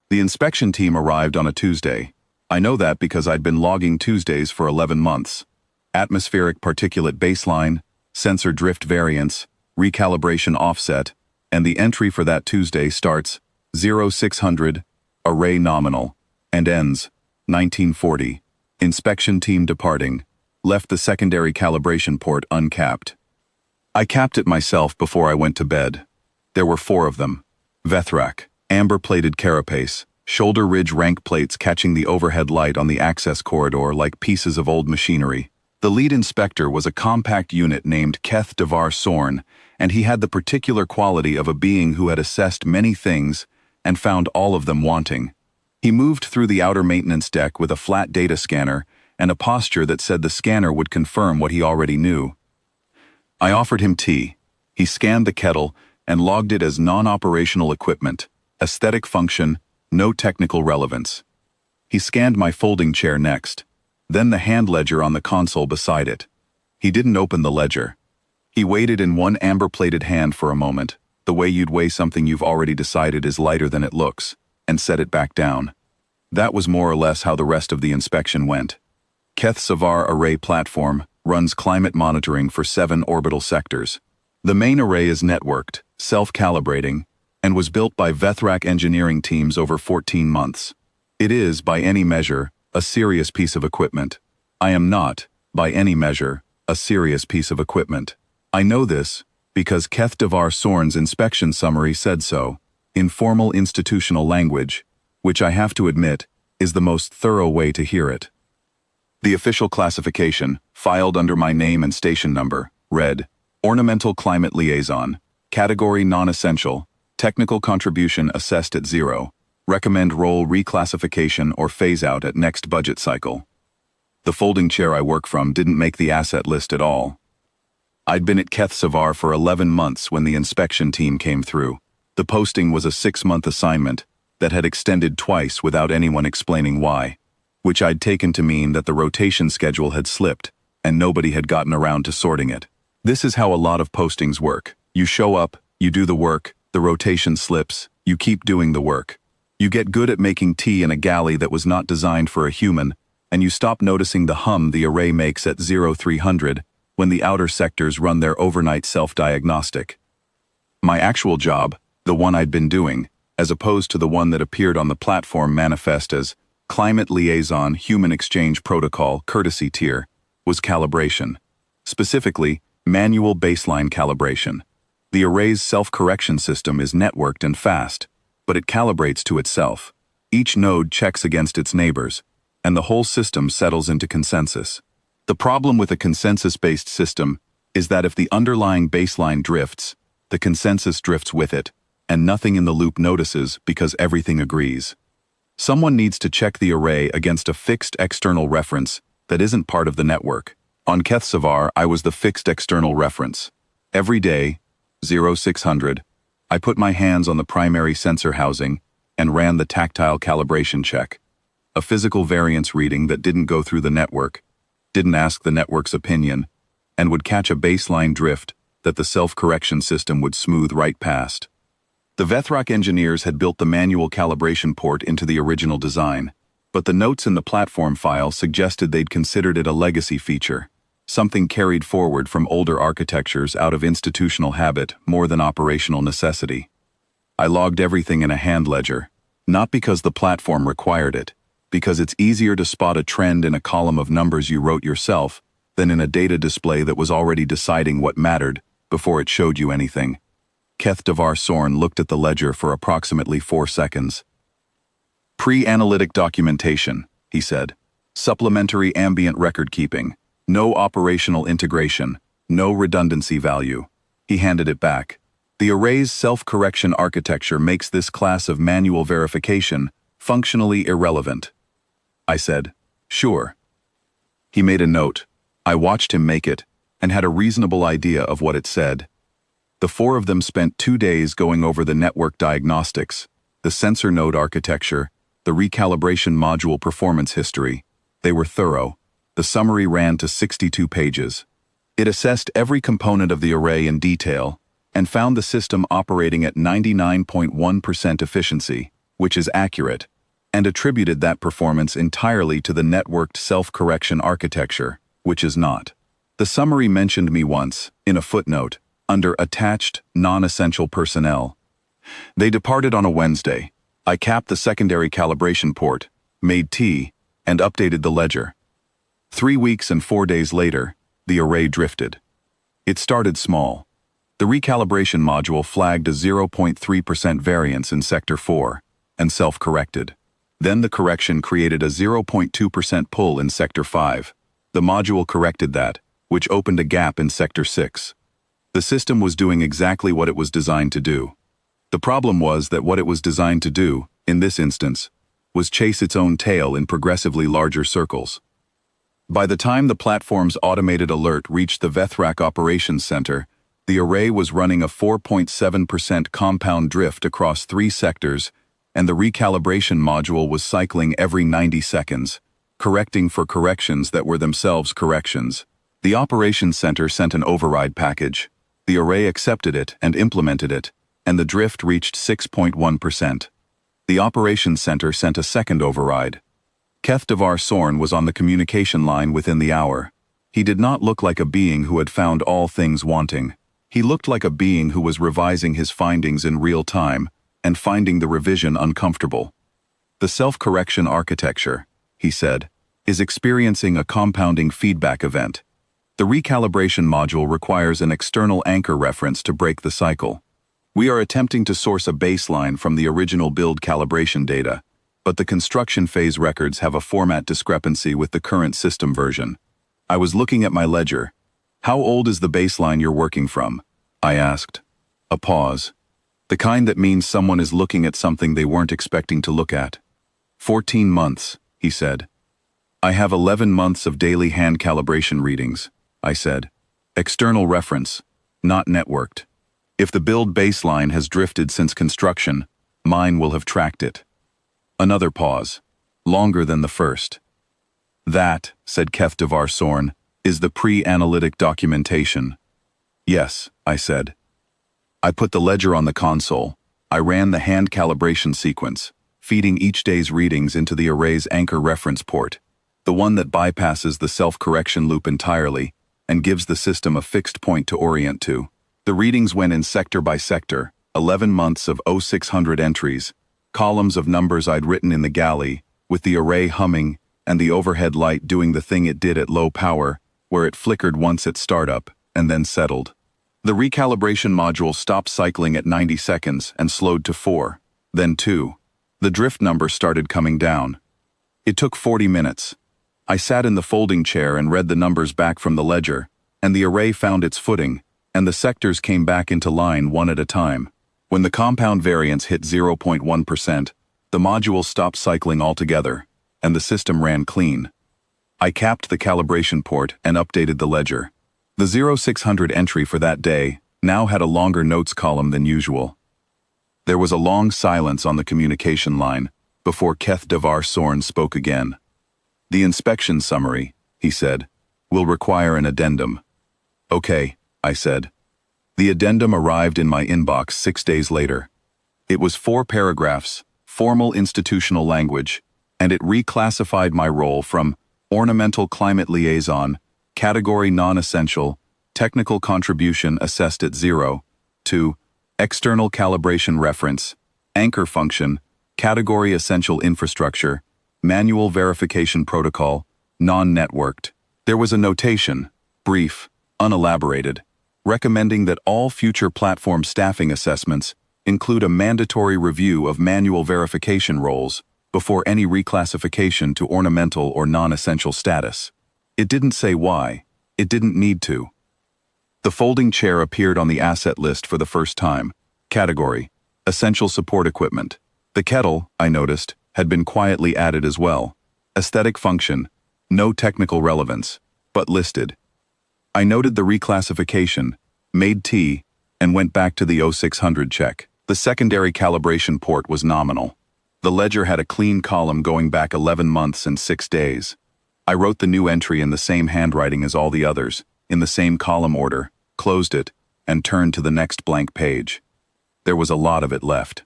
The inspection team arrived on a Tuesday. I know that because I'd been logging Tuesdays for 11 months. Atmospheric particulate baseline, sensor drift variance, recalibration offset, and the entry for that Tuesday starts 0600, array nominal, and ends 1940. Inspection team departing, left the secondary calibration port uncapped. I capped it myself before I went to bed. There were 4 of them. Vethrak, amber-plated carapace, shoulder ridge rank plates catching the overhead light on the access corridor like pieces of old machinery. The lead inspector was a compact unit named Keth Devar Sorn, and he had the particular quality of a being who had assessed many things and found all of them wanting. He moved through the outer maintenance deck with a flat data scanner and a posture that said the scanner would confirm what he already knew. I offered him tea. He scanned the kettle and logged it as non-operational equipment, aesthetic function, no technical relevance. He scanned my folding chair next, then the hand ledger on the console beside it. He didn't open the ledger. He weighed it in one amber-plated hand for a moment, the way you'd weigh something you've already decided is lighter than it looks, and set it back down. That was more or less how the rest of the inspection went. Keth Savar Array Platform runs climate monitoring for 7 orbital sectors. The main array is networked, self-calibrating, and was built by Vethrak engineering teams over 14 months. It is, by any measure, a serious piece of equipment. I am not, by any measure, a serious piece of equipment. I know this because Keth Devar Sorn's inspection summary said so, in formal institutional language, which I have to admit is the most thorough way to hear it. The official classification, filed under my name and station number, read, Ornamental Climate Liaison, Category Non-Essential, Technical Contribution assessed at 0, Recommend role reclassification or phase-out at next budget cycle. The folding chair I work from didn't make the asset list at all. I'd been at Keth Savar for 11 months when the inspection team came through. The posting was a 6-month assignment that had extended twice without anyone explaining why, which I'd taken to mean that the rotation schedule had slipped and nobody had gotten around to sorting it. This is how a lot of postings work. You show up, you do the work, the rotation slips, you keep doing the work. You get good at making tea in a galley that was not designed for a human, and you stop noticing the hum the array makes at 0300 when the outer sectors run their overnight self-diagnostic. My actual job, the one I'd been doing, as opposed to the one that appeared on the platform manifest as Climate Liaison Human Exchange Protocol Courtesy Tier, was calibration. Specifically, manual baseline calibration. The array's self-correction system is networked and fast, but it calibrates to itself. Each node checks against its neighbors, and the whole system settles into consensus. The problem with a consensus-based system is that if the underlying baseline drifts, the consensus drifts with it, and nothing in the loop notices because everything agrees. Someone needs to check the array against a fixed external reference that isn't part of the network. On Keth Savar, I was the fixed external reference. Every day, 0600, I put my hands on the primary sensor housing and ran the tactile calibration check. A physical variance reading that didn't go through the network, didn't ask the network's opinion, and would catch a baseline drift that the self-correction system would smooth right past. The Vethrak engineers had built the manual calibration port into the original design, but the notes in the platform file suggested they'd considered it a legacy feature, something carried forward from older architectures out of institutional habit more than operational necessity. I logged everything in a hand ledger, not because the platform required it, because it's easier to spot a trend in a column of numbers you wrote yourself than in a data display that was already deciding what mattered before it showed you anything. Keth Devar Sorn looked at the ledger for approximately 4 seconds. Pre-analytic documentation, he said. Supplementary ambient record keeping. No operational integration. No redundancy value. He handed it back. The array's self-correction architecture makes this class of manual verification functionally irrelevant. I said, sure. He made a note. I watched him make it, and had a reasonable idea of what it said. The 4 of them spent 2 days going over the network diagnostics, the sensor node architecture, the recalibration module performance history. They were thorough. The summary ran to 62 pages. It assessed every component of the array in detail and found the system operating at 99.1% efficiency. which is accurate, and attributed that performance entirely to the networked self-correction architecture, which is not. The summary mentioned me once, in a footnote, under attached, non-essential personnel. They departed on a Wednesday. I capped the secondary calibration port, made tea, and updated the ledger. 3 weeks and 4 days later, the array drifted. It started small. The recalibration module flagged a 0.3% variance in Sector 4 and self-corrected. Then the correction created a 0.2% pull in Sector 5. The module corrected that, which opened a gap in Sector 6. The system was doing exactly what it was designed to do. The problem was that what it was designed to do, in this instance, was chase its own tail in progressively larger circles. By the time the platform's automated alert reached the Vethrak Operations Center, the array was running a 4.7% compound drift across 3 sectors, and the recalibration module was cycling every 90 seconds, correcting for corrections that were themselves corrections. The Operations Center sent an override package. The array accepted it and implemented it, and the drift reached 6.1%. The Operations Center sent a second override. Keth Devar Sorn was on the communication line within the hour. He did not look like a being who had found all things wanting. He looked like a being who was revising his findings in real time and finding the revision uncomfortable. The self-correction architecture, he said, is experiencing a compounding feedback event. The recalibration module requires an external anchor reference to break the cycle. We are attempting to source a baseline from the original build calibration data, but the construction phase records have a format discrepancy with the current system version. I was looking at my ledger. How old is the baseline you're working from? I asked. A pause. The kind that means someone is looking at something they weren't expecting to look at. 14 months, he said. I have 11 months of daily hand calibration readings, I said. External reference, not networked. If the build baseline has drifted since construction, mine will have tracked it. Another pause, longer than the first. That, said Keth Devar Sorn, is the pre-analytic documentation. Yes, I said. I put the ledger on the console. I ran the hand calibration sequence, feeding each day's readings into the array's anchor reference port, the one that bypasses the self-correction loop entirely and gives the system a fixed point to orient to. The readings went in sector by sector, 11 months of 0600 entries, columns of numbers I'd written in the galley, with the array humming and the overhead light doing the thing it did at low power, where it flickered once at startup and then settled. The recalibration module stopped cycling at 90 seconds and slowed to 4, then 2. The drift number started coming down. It took 40 minutes. I sat in the folding chair and read the numbers back from the ledger, and the array found its footing, and the sectors came back into line one at a time. When the compound variance hit 0.1%, the module stopped cycling altogether, and the system ran clean. I capped the calibration port and updated the ledger. The 0600 entry for that day now had a longer notes column than usual. There was a long silence on the communication line before Keth Devar Sorn spoke again. The inspection summary, he said, will require an addendum. Okay, I said. The addendum arrived in my inbox 6 days later. It was 4 paragraphs, formal institutional language, and it reclassified my role from ornamental climate liaison, category non-essential, technical contribution assessed at 0, to external calibration reference, anchor function, category essential infrastructure, manual verification protocol, non-networked. There was a notation, brief, unelaborated, recommending that all future platform staffing assessments include a mandatory review of manual verification roles before any reclassification to ornamental or non-essential status. It didn't say why. It didn't need to. The folding chair appeared on the asset list for the first time. Category: essential support equipment. The kettle, I noticed, had been quietly added as well. Aesthetic function: no technical relevance, but listed. I noted the reclassification, made tea, and went back to the 0600 check. The secondary calibration port was nominal. The ledger had a clean column going back 11 months and 6 days. I wrote the new entry in the same handwriting as all the others, in the same column order, closed it, and turned to the next blank page. There was a lot of it left.